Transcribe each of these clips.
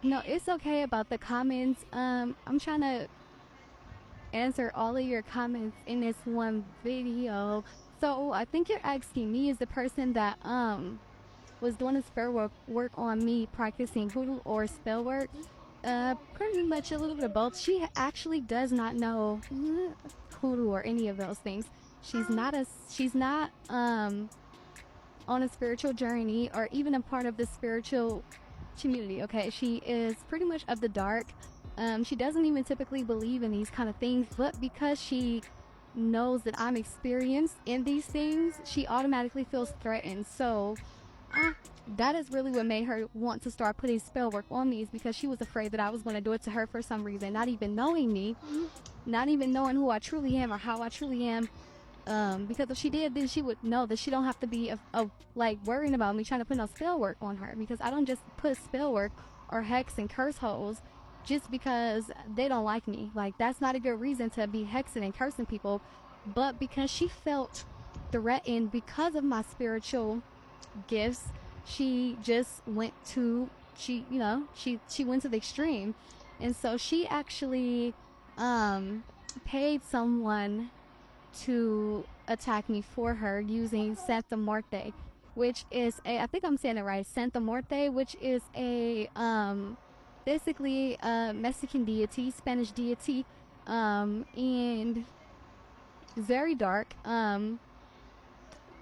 No, it's okay about the comments. I'm trying to answer all of your comments in this one video. So I think you're asking me as the person that was doing the spell work on me practicing hoodoo or spell work. Pretty much a little bit of both. She actually does not know hoodoo or any of those things. She's not on a spiritual journey or even a part of the spiritual community. Okay, she is pretty much of the dark. She doesn't even typically believe in these kind of things, but because she knows that I'm experienced in these things, she automatically feels threatened. So uh, that is really what made her want to start putting spell work on me, is because she was afraid that I was going to do it to her for some reason, not even knowing me, not even knowing who I truly am or how I truly am. Because if she did, then she would know that she don't have to be like worrying about me trying to put no spell work on her, because I don't just put spell work or hex and curse holes just because they don't like me. Like, that's not a good reason to be hexing and cursing people. But because she felt threatened because of my spiritual gifts, she just went to she went to the extreme. And so she actually paid someone to attack me for her using Santa Muerte, which is a, I think I'm saying it right, Santa Muerte, which is a basically a Mexican deity, Spanish deity, and very dark.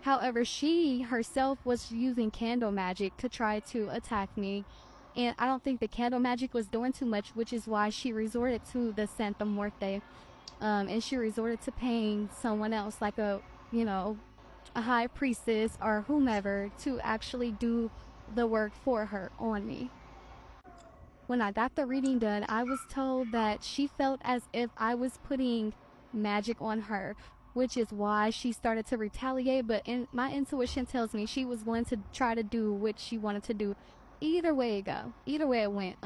However, she herself was using candle magic to try to attack me. And I don't think the candle magic was doing too much, which is why she resorted to the Santa Muerte. And she resorted to paying someone else, like a high priestess or whomever, to actually do the work for her on me. When I got the reading done, I was told that she felt as if I was putting magic on her, which is why she started to retaliate. But my intuition tells me she was going to try to do what she wanted to do. Either way it go, either way it went.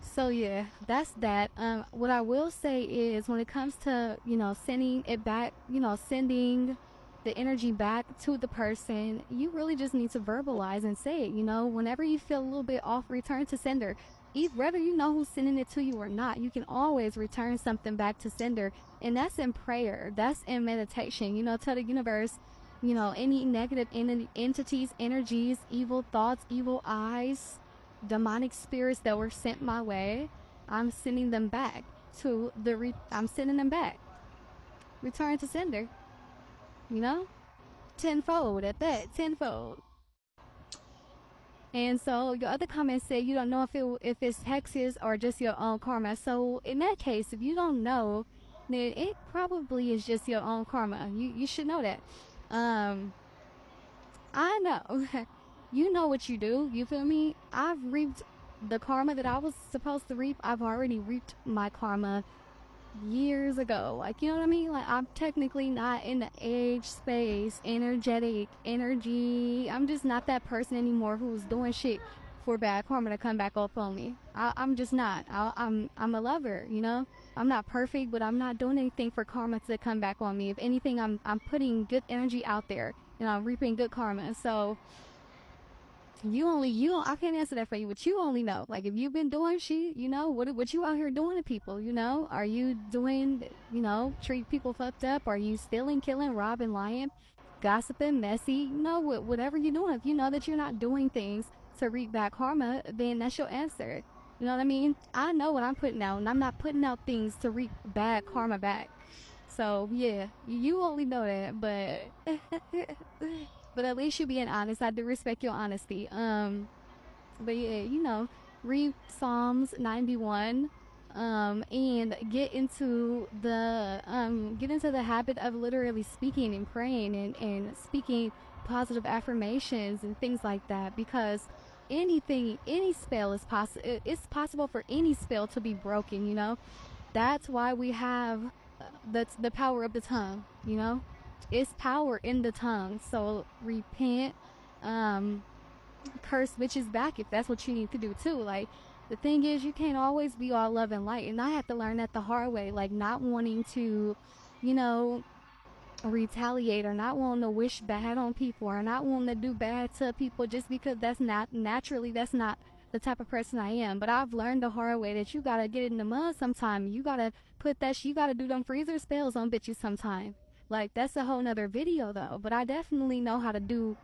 So yeah, that's that. What I will say is, when it comes to sending it back, sending the energy back to the person, you really just need to verbalize and say it. Whenever you feel a little bit off, return to sender. Whether you know who's sending it to you or not, you can always return something back to sender, and that's in prayer. That's in meditation. Tell the universe, any negative entities, energies, evil thoughts, evil eyes, demonic spirits that were sent my way, I'm sending them back I'm sending them back. Return to sender, you know? Tenfold at that, tenfold. And so your other comment said you don't know if it's hexes or just your own karma. So in that case, if you don't know, then it probably is just your own karma. You should know that. I know. You know what you do. You feel me? I've reaped the karma that I was supposed to reap. I've already reaped my karma years ago. Like, you know what I mean? Like, I'm technically not in the age, space, energetic, energy. I'm just not that person anymore who's doing shit for bad karma to come back up on me. I'm just not. I'm a lover, I'm not perfect, but I'm not doing anything for karma to come back on me. If anything, I'm putting good energy out there, and I'm reaping good karma. So I can't answer that for you, but you only know. Like, if you've been doing shit, what you out here doing to people, are you doing, treat people fucked up? Are you stealing, killing, robbing, lying, gossiping, messy? Whatever you're doing, if you know that you're not doing things to reap back karma, then that's your answer. You know what I mean? I know what I'm putting out, and I'm not putting out things to reap bad karma back. So yeah, you only know that, but but at least you being honest. I do respect your honesty. But yeah, read Psalms 91, and get into the habit of literally speaking and praying and speaking positive affirmations and things like that, because any spell is possible. It's possible for any spell to be broken. That's why we have the power of the tongue. It's power in the tongue. So repent, curse bitches back if that's what you need to do too. Like, the thing is, you can't always be all love and light, and I had to learn that the hard way. Like, not wanting to, you know, retaliate or not wanting to wish bad on people or not wanting to do bad to people just because that's not naturally, that's not the type of person I am. But I've learned the hard way that you gotta get in the mud sometime. You gotta you gotta do them freezer spells on bitches sometime. Like that's a whole nother video though. But I definitely know how to do,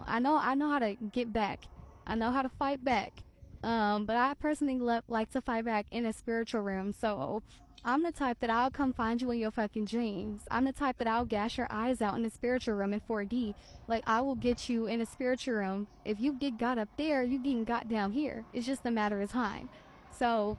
I know how to get back. I know how to fight back. But I personally like to fight back in a spiritual realm. So I'm the type that I'll come find you in your fucking dreams. I'm the type that I'll gash your eyes out in the spiritual realm in 4D. Like, I will get you in a spiritual realm. If you get got up there, you getting got down here. It's just a matter of time. So,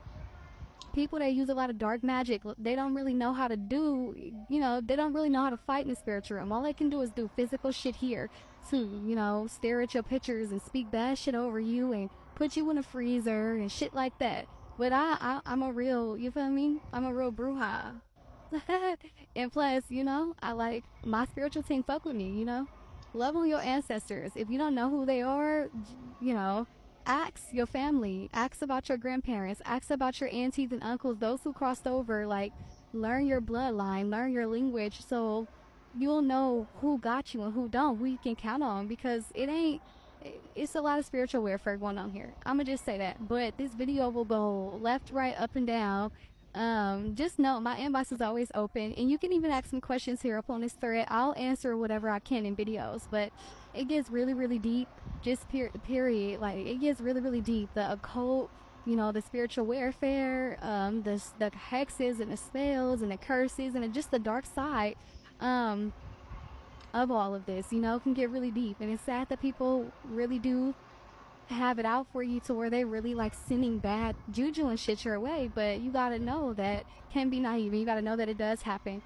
people that use a lot of dark magic, they don't really know how to do, they don't really know how to fight in the spiritual realm. All they can do is do physical shit here to, stare at your pictures and speak bad shit over you and put you in a freezer and shit like that. But I'm a real, you feel me? I'm a real bruja. And plus, I like my spiritual team fuck with me, Love on your ancestors. If you don't know who they are, ask your family, ask about your grandparents, ask about your aunties and uncles, those who crossed over. Like, learn your bloodline, learn your language, so you'll know who got you and who don't, who you can count on, because it's a lot of spiritual warfare going on here. I'm gonna just say that. But this video will go left, right, up, and down. Just know my inbox is always open, and you can even ask some questions here up on this thread. I'll answer whatever I can in videos, but it gets really, really deep. Just period. Like, it gets really, really deep. The occult, the spiritual warfare, the hexes and the spells and the curses and just the dark side, of all of this, can get really deep. And it's sad that people really do have it out for you to where they really like sending bad juju and shit your way. But you gotta know that can be naive, and you gotta know that it does happen,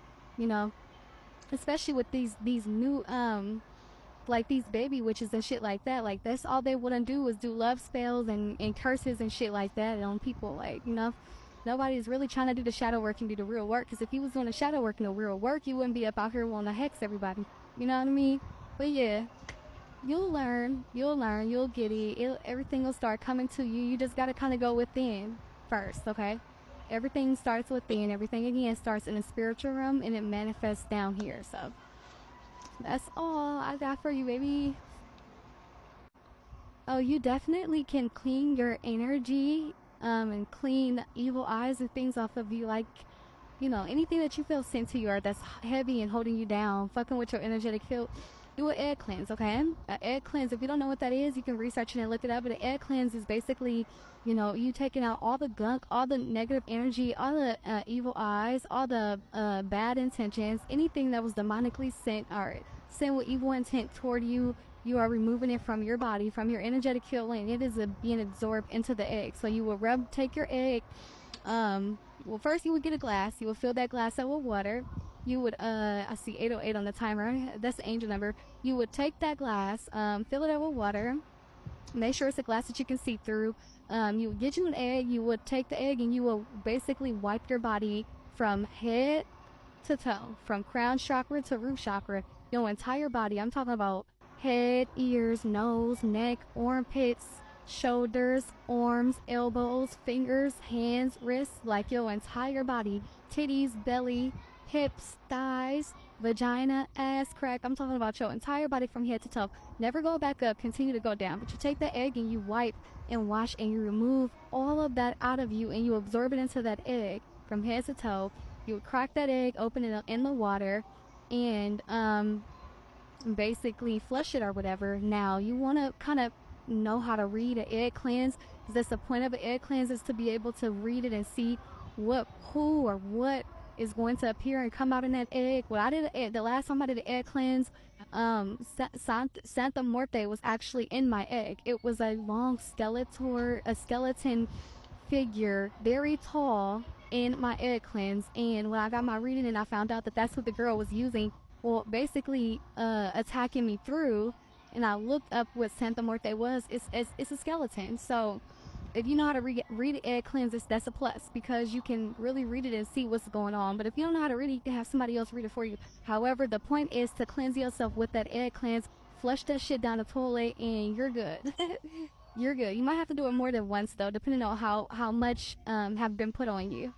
especially with these new like these baby witches and shit like that. Like, that's all they wouldn't do is do love spells and curses and shit like that on people. Like, nobody's really trying to do the shadow work and do the real work, because if you was doing the shadow work and the real work, you wouldn't be up out here wanting to hex everybody. You know what I mean? But yeah, you'll learn, you'll get it. Everything will start coming to you. You just gotta kind of go within first, okay? Everything starts within. Everything again starts in the spiritual realm, and it manifests down here. So that's all I got for you, baby. Oh, you definitely can clean your energy, and clean evil eyes and things off of you. Like, anything that you feel sent to you or that's heavy and holding you down, fucking with your energetic field, do an egg cleanse, okay? An egg cleanse, if you don't know what that is, you can research it and look it up. But an egg cleanse is basically, you taking out all the gunk, all the negative energy, all the evil eyes, all the bad intentions, anything that was demonically sent or sent with evil intent toward you. You are removing it from your body, from your energetic field, and it is being absorbed into the egg. So you will take your egg. Well, first you would get a glass. You would fill that glass up with water. You would, I see 808 on the timer. That's the angel number. You would take that glass, fill it up with water. Make sure it's a glass that you can see through. You would get you an egg. You would take the egg and you will basically wipe your body from head to toe, from crown chakra to root chakra. Your entire body. I'm talking about head, ears, nose, neck, armpits, shoulders, arms, elbows, fingers, hands, wrists, like your entire body. Titties, belly, hips, thighs, vagina, ass crack. I'm talking about your entire body from head to toe. Never go back up, continue to go down. But you take that egg and you wipe and wash and you remove all of that out of you and you absorb it into that egg from head to toe. You would crack that egg, open it up in the water, and basically flush it or whatever. Now you want to kind of know how to read an egg cleanse, because that's the point of an egg cleanse, is to be able to read it and see who or what is going to appear and come out in that egg. Well, I did the last time I did an egg cleanse, Santa Muerte was actually in my egg. It was a long skeleton figure, very tall, in my egg cleanse. And when I got my reading and I found out that that's what the girl was using, well, basically attacking me through, and I looked up what Santa Muerte was. It's a skeleton. So if you know how to read an egg cleanse, that's a plus, because you can really read it and see what's going on. But if you don't know how to read it, you can have somebody else read it for you. However, the point is to cleanse yourself with that egg cleanse, flush that shit down the toilet, and you're good. You're good. You might have to do it more than once, though, depending on how much have been put on you.